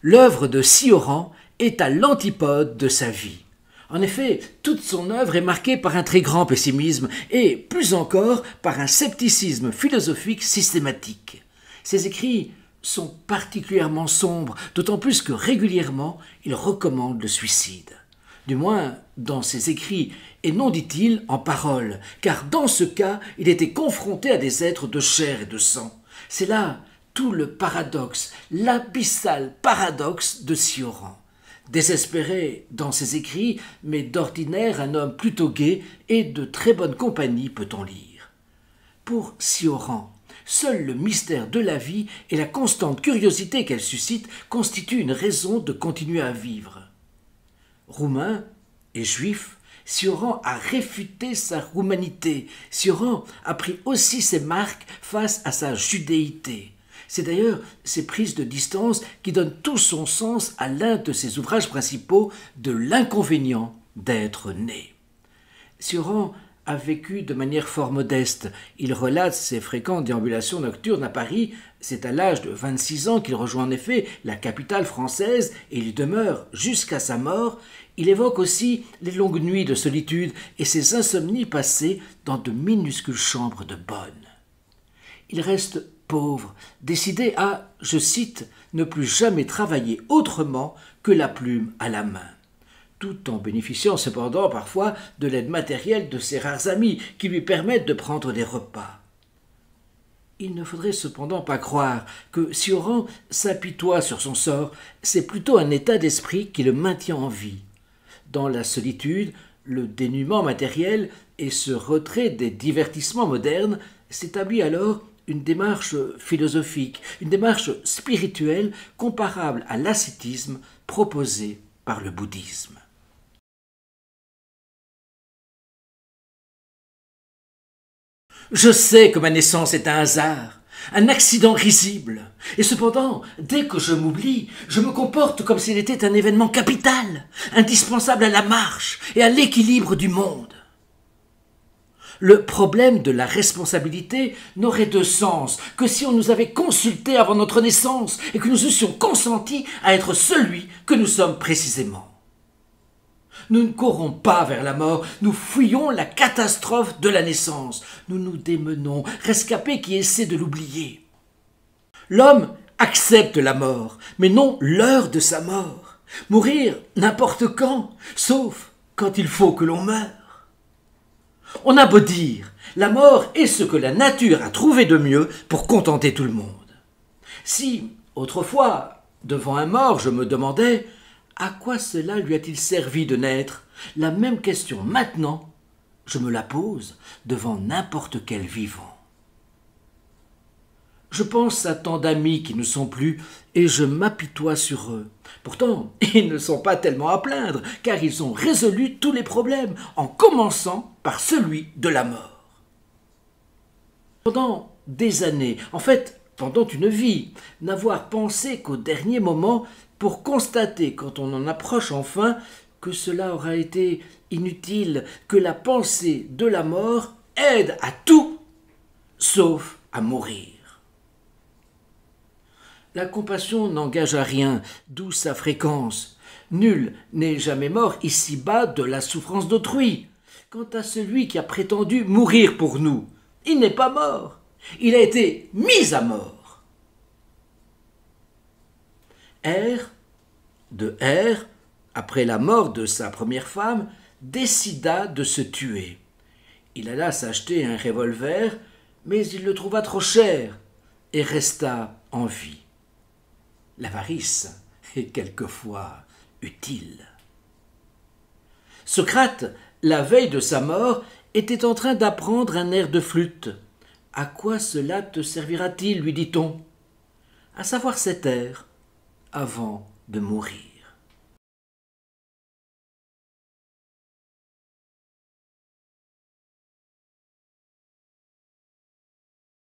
L'œuvre de Sioran est à l'antipode de sa vie. En effet, toute son œuvre est marquée par un très grand pessimisme et, plus encore, par un scepticisme philosophique systématique. Ses écrits sont particulièrement sombres, d'autant plus que régulièrement il recommande le suicide. Du moins dans ses écrits, et non, dit-il, en paroles, car dans ce cas, il était confronté à des êtres de chair et de sang. C'est là tout le paradoxe, l'abyssal paradoxe de Sioran. Désespéré dans ses écrits, mais d'ordinaire un homme plutôt gai et de très bonne compagnie peut-on lire. Pour Sioran, seul le mystère de la vie et la constante curiosité qu'elle suscite constituent une raison de continuer à vivre. Roumain et juif, Sioran a réfuté sa roumanité. Sioran a pris aussi ses marques face à sa judéité. C'est d'ailleurs ces prises de distance qui donnent tout son sens à l'un de ses ouvrages principaux de l'inconvénient d'être né. Sioran a vécu de manière fort modeste. Il relate ses fréquentes déambulations nocturnes à Paris. C'est à l'âge de 26 ans qu'il rejoint en effet la capitale française et il y demeure jusqu'à sa mort. Il évoque aussi les longues nuits de solitude et ses insomnies passées dans de minuscules chambres de bonne. Il reste pauvre, décidé à, je cite, ne plus jamais travailler autrement que la plume à la main, tout en bénéficiant cependant parfois de l'aide matérielle de ses rares amis qui lui permettent de prendre des repas. Il ne faudrait cependant pas croire que Sioran s'apitoie sur son sort, c'est plutôt un état d'esprit qui le maintient en vie. Dans la solitude, le dénuement matériel et ce retrait des divertissements modernes s'établit alors une démarche philosophique, une démarche spirituelle comparable à l'ascétisme proposé par le bouddhisme. Je sais que ma naissance est un hasard, un accident risible, et cependant, dès que je m'oublie, je me comporte comme s'il était un événement capital, indispensable à la marche et à l'équilibre du monde. Le problème de la responsabilité n'aurait de sens que si on nous avait consultés avant notre naissance et que nous eussions consenti à être celui que nous sommes précisément. Nous ne courons pas vers la mort, nous fuyons la catastrophe de la naissance. Nous nous démenons, rescapés qui essaient de l'oublier. L'homme accepte la mort, mais non l'heure de sa mort. Mourir n'importe quand, sauf quand il faut que l'on meure. On a beau dire, la mort est ce que la nature a trouvé de mieux pour contenter tout le monde. Si, autrefois, devant un mort, je me demandais à quoi cela lui a-t-il servi de naître, la même question maintenant, je me la pose devant n'importe quel vivant. Je pense à tant d'amis qui ne sont plus et je m'apitoie sur eux. Pourtant, ils ne sont pas tellement à plaindre, car ils ont résolu tous les problèmes, en commençant par celui de la mort. Pendant des années, en fait, pendant une vie, n'avoir pensé qu'au dernier moment pour constater, quand on en approche enfin, que cela aura été inutile, que la pensée de la mort aide à tout, sauf à mourir. La compassion n'engage à rien, d'où sa fréquence. Nul n'est jamais mort ici-bas de la souffrance d'autrui. Quant à celui qui a prétendu mourir pour nous, il n'est pas mort, il a été mis à mort. R, après la mort de sa première femme, décida de se tuer. Il alla s'acheter un revolver, mais il le trouva trop cher et resta en vie. L'avarice est quelquefois utile. Socrate, la veille de sa mort, était en train d'apprendre un air de flûte. « À quoi cela te servira-t-il » lui dit-on. « À savoir cet air, avant de mourir. »